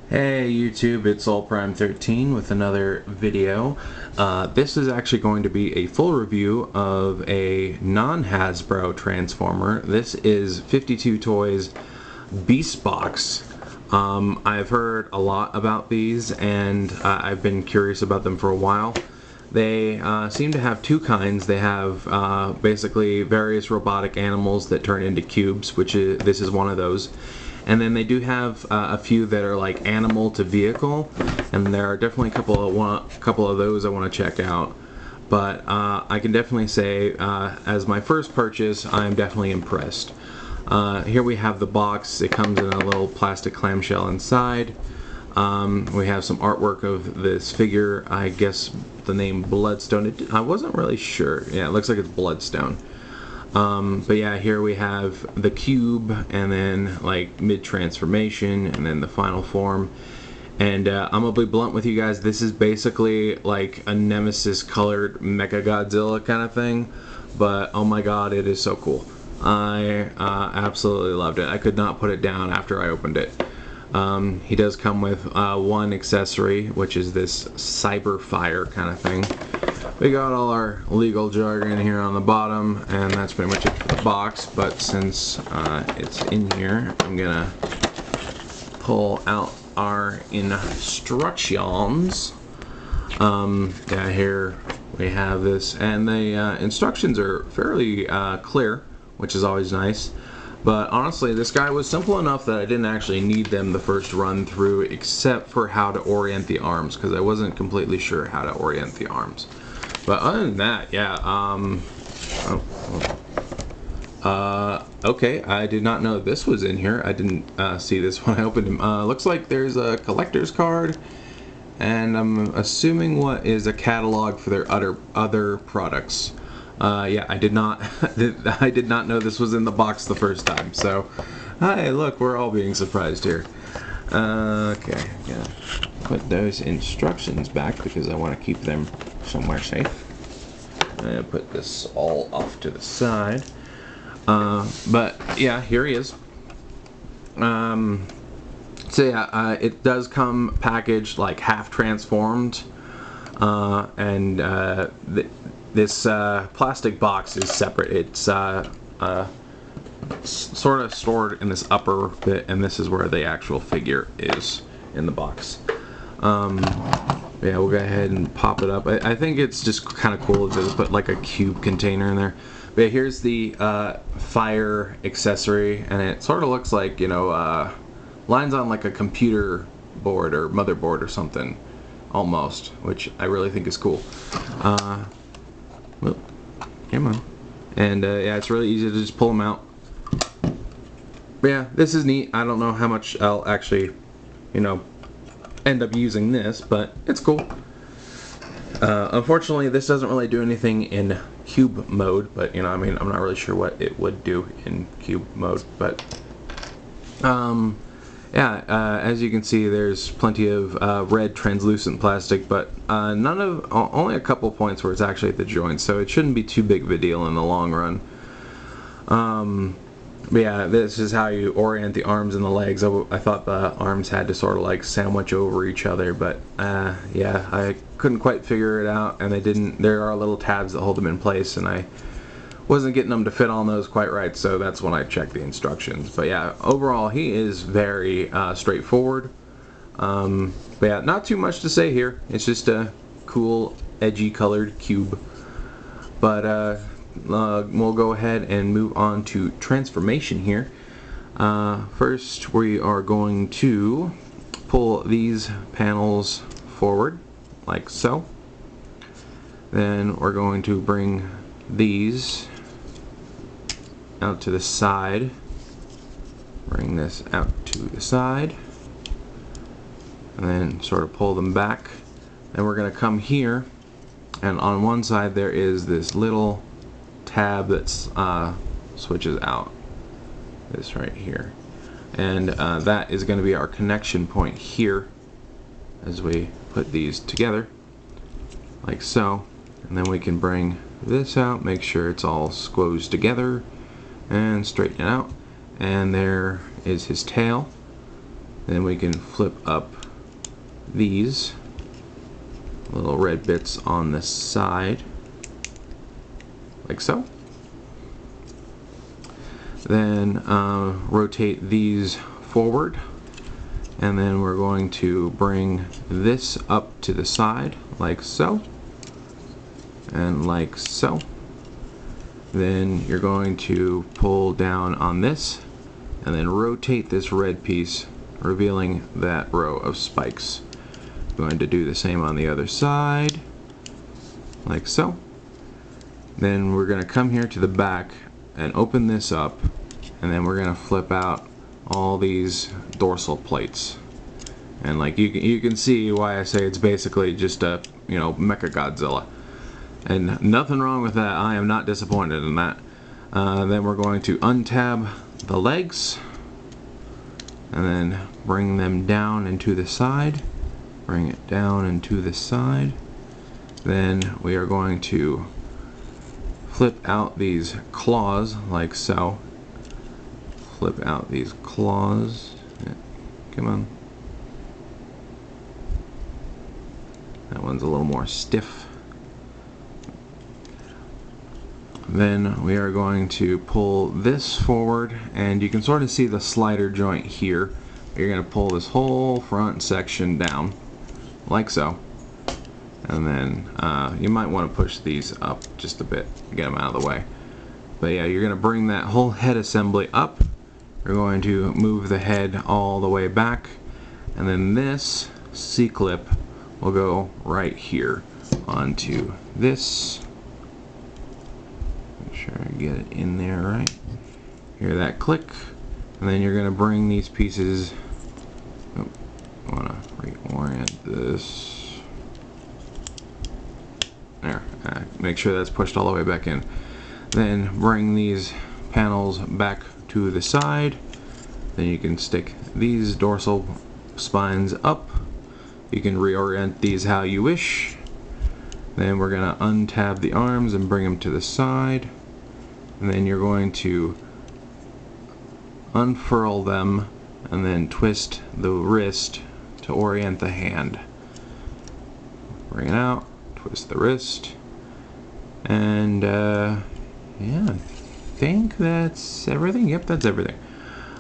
Hey YouTube, it's AllPrime13 with another video. This is actually going to be a full review of a non-Hasbro Transformer. This is 52 Toys Beast Box. I've heard a lot about these and I've been curious about them for a while. They seem to have two kinds. They have basically various robotic animals that turn into cubes, this is one of those. And then they do have a few that are like animal to vehicle, and there are definitely a couple of those I want to check out. But I can definitely say, as my first purchase, I'm definitely impressed. Here we have the box. It comes in a little plastic clamshell inside. We have some artwork of this figure. I guess the name Bloodstone. I wasn't really sure. Yeah, it looks like it's Bloodstone. But yeah, here we have the cube, and then like mid-transformation, and then the final form. And I'm gonna be blunt with you guys, this is basically like a Nemesis colored Mecha Godzilla kind of thing, but oh my god, it is so cool. I absolutely loved it. I could not put it down after I opened it. He does come with one accessory, which is this cyber fire kind of thing. We got all our legal jargon here on the bottom, and that's pretty much it for the box. But since it's in here, I'm gonna pull out our instructions. Yeah, here we have this, and the instructions are fairly clear, which is always nice. But honestly, this guy was simple enough that I didn't actually need them the first run through, except for how to orient the arms, because I wasn't completely sure how to orient the arms. But other than that, yeah, okay, I did not know this was in here. I didn't see this when I opened him. Looks like there's a collector's card, and I'm assuming what is a catalog for their other products. Yeah, I did not I did not know this was in the box the first time. So, hi, look, we're all being surprised here. Okay, yeah. Put those instructions back because I want to keep them somewhere safe. I'm gonna put this all off to the side. But yeah, here he is. So yeah, it does come packaged like half transformed, and this plastic box is separate. It's sort of stored in this upper bit, and this is where the actual figure is in the box. Yeah, we'll go ahead and pop it up. I think it's just kind of cool to put like a cube container in there. But yeah, here's the fire accessory, and it sort of looks like, you know, lines on like a computer board or motherboard or something, almost, which I really think is cool. Well, come on. And yeah, it's really easy to just pull them out. But yeah, this is neat. I don't know how much I'll actually, you know, end up using this, but it's cool. Unfortunately, this doesn't really do anything in cube mode, but you know, I mean, I'm not really sure what it would do in cube mode, but yeah, as you can see, there's plenty of red translucent plastic, but only a couple points where it's actually at the joints, so it shouldn't be too big of a deal in the long run. But yeah, this is how you orient the arms and the legs. I thought the arms had to sort of like sandwich over each other, but yeah, I couldn't quite figure it out, and they didn't. There are little tabs that hold them in place, and I wasn't getting them to fit on those quite right, so that's when I checked the instructions. But yeah, overall, he is very straightforward. But yeah, not too much to say here. It's just a cool, edgy colored cube. But we'll go ahead and move on to transformation here. First, we are going to pull these panels forward, like so. Then we're going to bring these out to the side. Bring this out to the side. And then sort of pull them back. Then we're going to come here, and on one side there is this little tab that's switches out, this right here, and that is going to be our connection point here as we put these together like so. And then we can bring this out, make sure it's all squoze together, and straighten it out. And there is his tail. Then we can flip up these little red bits on the side, like so. Then rotate these forward, and then we're going to bring this up to the side, like so, and like so. Then you're going to pull down on this, and then rotate this red piece, revealing that row of spikes. Going to do the same on the other side, like so. Then we're going to come here to the back and open this up, and then we're going to flip out all these dorsal plates. And like you can see why I say it's basically just a, you know, Mecha Godzilla. And nothing wrong with that. I am not disappointed in that. Then we're going to untab the legs, and then bring them down and to the side. Bring it down and to the side. Then we are going to flip out these claws, like so. Flip out these claws. Yeah, come on. That one's a little more stiff. Then we are going to pull this forward, and you can sort of see the slider joint here. You're going to pull this whole front section down, like so. And then you might want to push these up just a bit to get them out of the way. But yeah, you're going to bring that whole head assembly up. We're going to move the head all the way back, and then this C-clip will go right here onto this. Make sure I get it in there right. Hear that click, and then you're going to bring these pieces. Oh, I want to reorient this. There. Make sure that's pushed all the way back in. Then bring these panels back to the side. Then you can stick these dorsal spines up. You can reorient these how you wish. Then we're going to untab the arms and bring them to the side. And then you're going to unfurl them and then twist the wrist to orient the hand. Bring it out, twist the wrist, and yeah, I think that's everything. Yep, that's everything.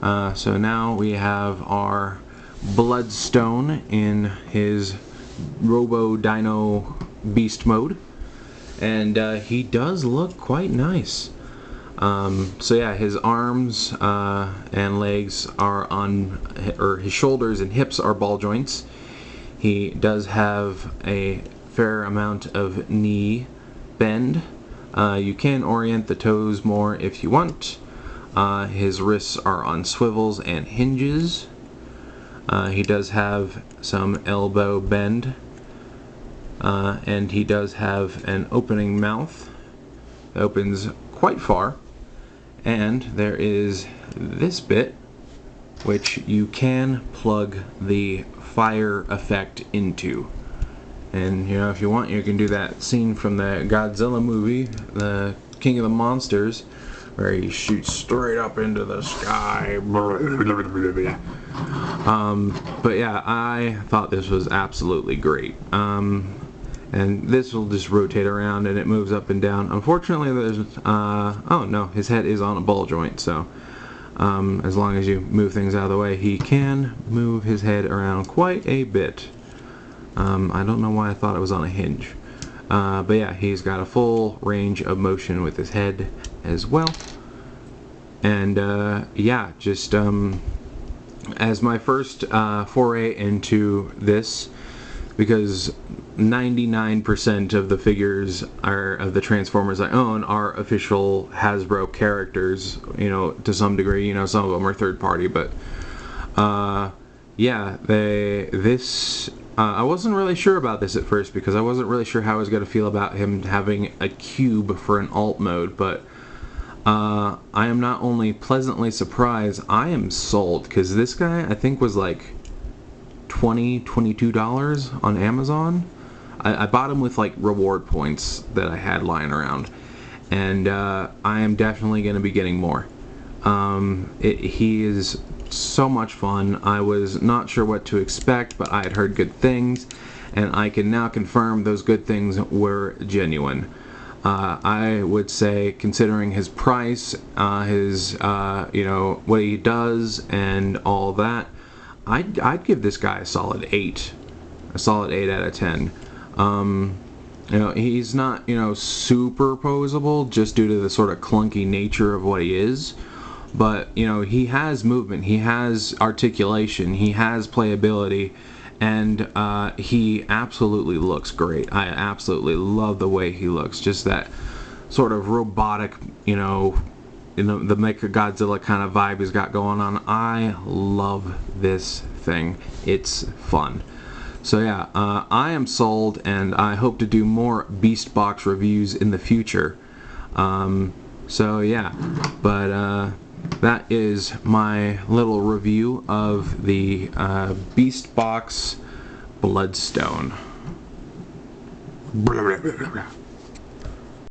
So now we have our Bloodstone in his Robo Dino Beast mode, and he does look quite nice. So yeah, his arms and legs are on, or his shoulders and hips are ball joints. He does have a fair amount of knee bend. You can orient the toes more if you want. His wrists are on swivels and hinges. He does have some elbow bend. And he does have an opening mouth that opens quite far. And there is this bit which you can plug the fire effect into. And you know, if you want, you can do that scene from the Godzilla movie, the King of the Monsters, where he shoots straight up into the sky. But yeah, I thought this was absolutely great. And this will just rotate around and it moves up and down. Unfortunately, there's oh no, his head is on a ball joint, so as long as you move things out of the way, he can move his head around quite a bit. I don't know why I thought it was on a hinge. But yeah, he's got a full range of motion with his head as well. And yeah, just as my first foray into this, because 99% of the figures of the Transformers I own are official Hasbro characters, you know, to some degree. You know, some of them are third party, but yeah, I wasn't really sure about this at first because I wasn't really sure how I was going to feel about him having a cube for an alt mode, but I am not only pleasantly surprised, I am sold, because this guy I think was like $22 on Amazon. I bought him with like reward points that I had lying around, and I am definitely going to be getting more. He is so much fun. I was not sure what to expect, but I had heard good things, and I can now confirm those good things were genuine. I would say, considering his price, his what he does, and all that, I'd give this guy a solid 8, a solid 8 out of 10. He's not super posable just due to the sort of clunky nature of what he is, but he has movement, he has articulation, he has playability. And he absolutely looks great. I absolutely love the way he looks. Just that sort of robotic, the Mechagodzilla kind of vibe he's got going on. I love this thing. It's fun. So yeah, I am sold, and I hope to do more Beast Box reviews in the future. So yeah, but that is my little review of the Beast Box Bloodstone.